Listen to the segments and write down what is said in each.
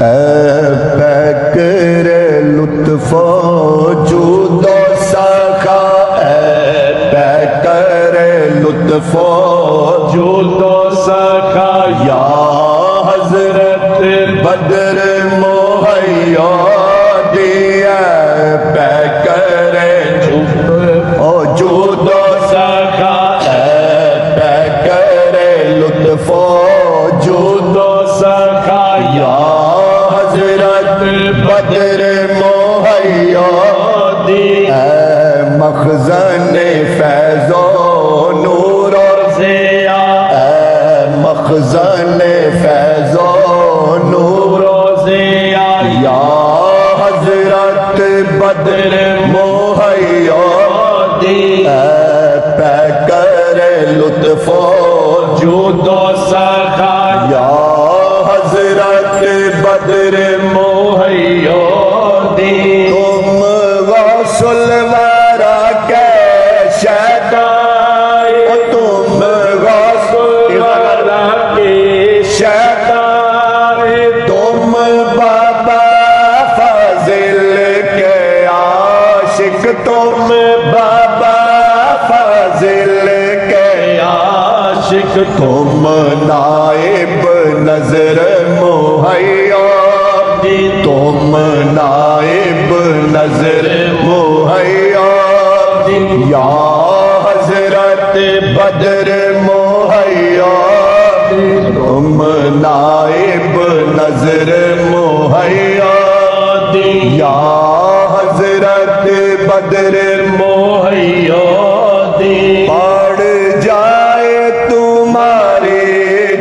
پیکر لطف و جود و سخا، پیکر لطف و جود و سخا، یا حضرت بدر مہیا دیا پیکر جود و سخا، پیکر لطف و جود و سخا، یا حضرت بدر مہیا دی، اے مخزن فیض و نور اور ضیا، اے مخزن فیض و نور و ضیا، یا حضرت بدر مہیا دی، اے پیکر لطف و جود و سخا، یا حضرت بدر مہیا دی، تم غوث الورا کے شیطان، تم غوث الورا کے شیطان، تم بابا فاضل کے عاشق، تم بابا فاضل کے عاشق، تم نائب نظر مہیا دی، تم نائب نظر مہیا دی، یا حضرت بدر مہیا دی، تم نائب نظر مہیا دی، یا حضرت بدر مہیا دی، پڑ جائے تمہاری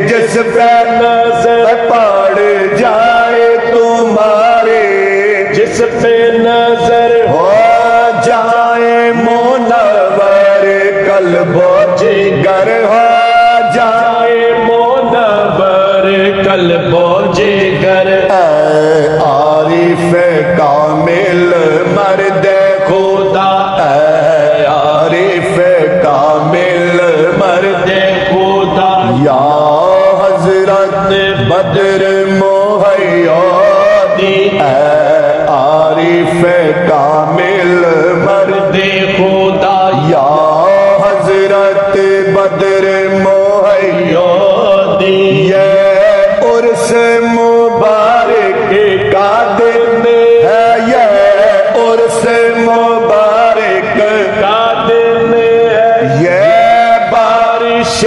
جس پہ نظر، پڑ جائے تمہارے جس پہ نظر، ہو جائے منور قلب و جگر، ہو جائے منور قلب و جگر، اے عارف کامل مرد خدا، اے عارف کامل مرد خدا، یا حضرت بدر مہیا دی، اے عارف کامل مرد خدا، یا حضرت بدر مہیا دی، یہ عرس مبارک کا دن ہے، یہ عرس مبارک کا دن ہے، یہ بارش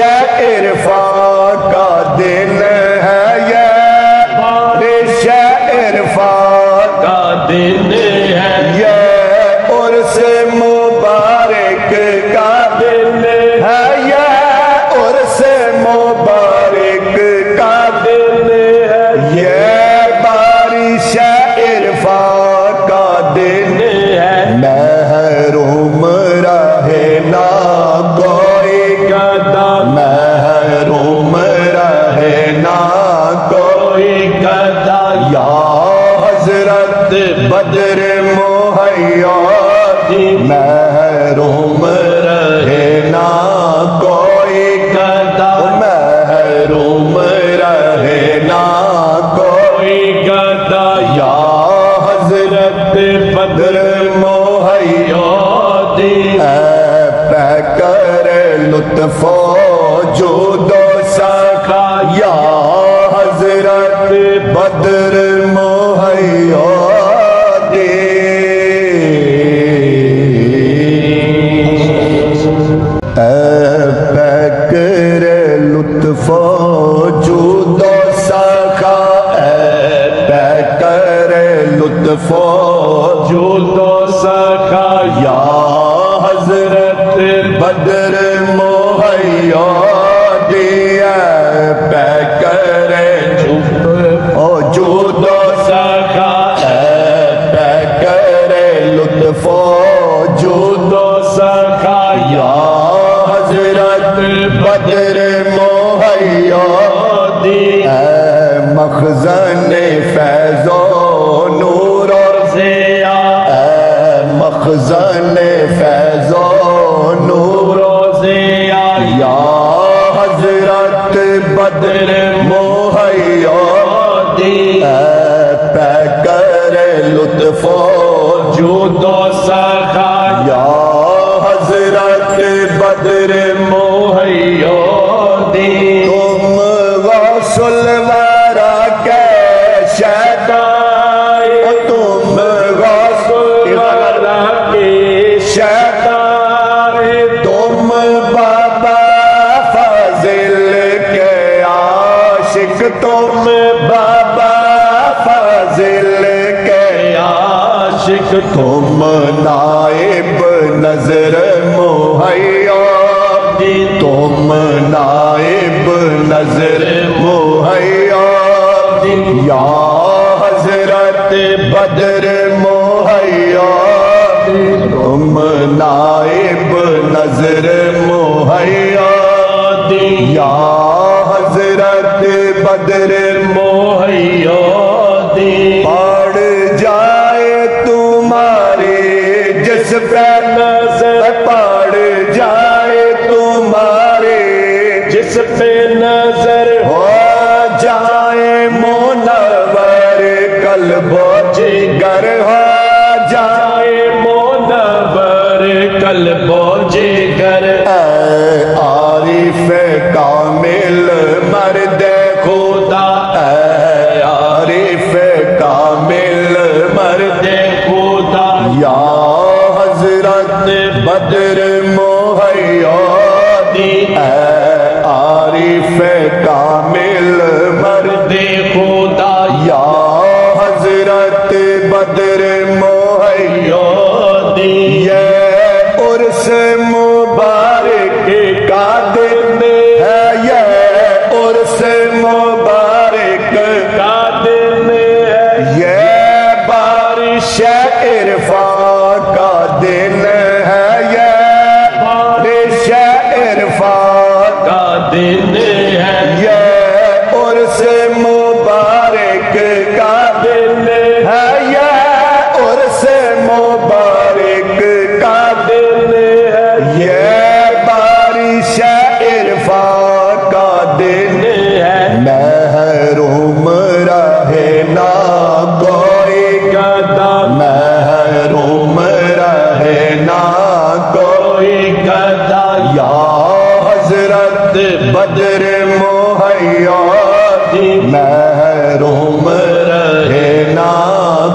عرفان کا دن ہے، یہ بارش عرفان کا دن ہے، یہ عرس مبارک کا دن ہے، یہ عرس مبارک کا دن ہے، یہ بارش عرفان کا دن ہے، محروم رہے نہ کوئی گدا، محروم رہے نہ کوئی گدا، یا حضرت بدر مہیا دی، محروم رہے نہ کوئی گدا، محروم رہے نہ کوئی گدا، یا حضرت بدر مہیا دی، اے پیکر لطف و جود و سخا، یا حضرت بدر مہیا دی، اے پیکر لطف و جود و سخا، اے پیکر لطف و جود و سخا، یا حضرت بدر مہیا دی، اے پیکر جود و سخا، اے پیکر لطف و جود و سخا، یا حضرت بدر مہیا دی، اے مخزن فیض و نور اور ضیا، لطف جود و سخا یا حضرت بدر محی الدین تم غوث الورا کے شہدائے تم غوث الورا کے شہدائے تم بابا فاضل کے عاشق تم بابا فاضل کے عاشق تم نائب نظر مہیا تم نائب نظر مہیا یا حضرت بدر مہیا تم نائب نظر مہیا یا حضرت بدر مہیا پڑ جائے تمہارے جس پہ نظر پڑ جائے تمہارے جس پہ نظر ہو جائے منور قلب و جگر ہو جائے منور قلب و جگر اے عارف کامل مرد خدا اے عارف کامل مرد خدا یا حضرت بدر مہیا اے عارف کامل مرد خدا یا حضرت بدر مہیا یہ عرس مبارک کا دن ہے یہ عرس مبارک کا دن ہے یہ بارش عرفان کا دن ہے یہ بارش عرفان کا دن ہے یہ عرس مبارک کا دن ہے یہ عرس مبارک کا دن ہے یہ بارش عرفان کا دن ہے محروم رہے نہ کوئی گدا محروم رہے نہ کوئی گدا یا حضرت بدر مہیا محروم رہے نہ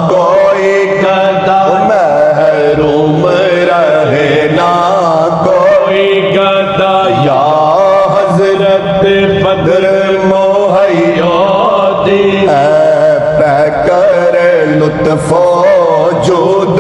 کوئی گدا محروم رہے نہ کوئی گدا یا حضرت بدر مہیا اے پیکر لطف و جود